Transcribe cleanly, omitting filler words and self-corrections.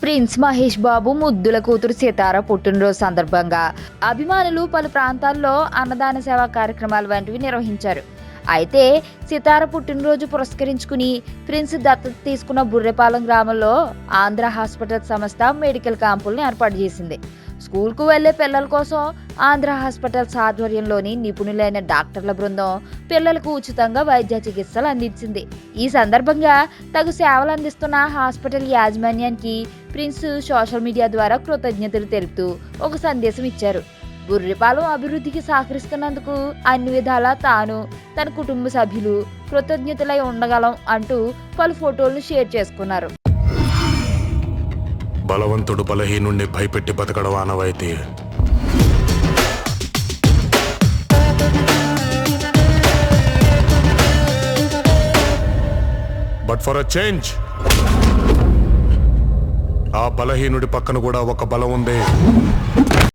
Prince Mahesh Babu ముద్దుల కూతురు సితార పుట్టినరోజు సందర్భంగా అభిమానులు పలు ప్రాంతాల్లో అన్నదాన సేవా కార్యక్రమాలు వంటివి నిర్వహించారు. అయితే సితార పుట్టినరోజు పురస్కరించుకుని ప్రిన్స్ దత్తత తీసుకున్న బుర్రెపాలెం గ్రామంలో ఆంధ్ర హాస్పిటల్ సంస్థ మెడికల్ క్యాంపులను ఏర్పాటు చేసింది. స్కూల్కు వెళ్లే పిల్లల కోసం ఆంధ్ర హాస్పిటల్స్ ఆధ్వర్యంలోని నిపుణులైన డాక్టర్ల బృందం పిల్లలకు ఉచితంగా వైద్య చికిత్సలు అందించింది. ఈ సందర్భంగా తగు సేవలు అందిస్తున్న హాస్పిటల్ యాజమాన్యానికి ప్రిన్స్ సోషల్ మీడియా ద్వారా కృతజ్ఞతలు తెలుపుతూ ఒక సందేశం ఇచ్చారు. బుర్రిపాలెం అభివృద్ధికి సహకరిస్తున్నందుకు అన్ని విధాలా తాను, తన కుటుంబ సభ్యులు కృతజ్ఞతలై ఉండగలం అంటూ పలు ఫోటోలను షేర్ చేసుకున్నారు. బలవంతుడు బలహీనుణ్ణి భయపెట్టి బతకడం ఆనవాయితీ. బట్ ఫర్ అ చేంజ్ ఆ బలహీనుడి పక్కన కూడా ఒక బలం ఉంది.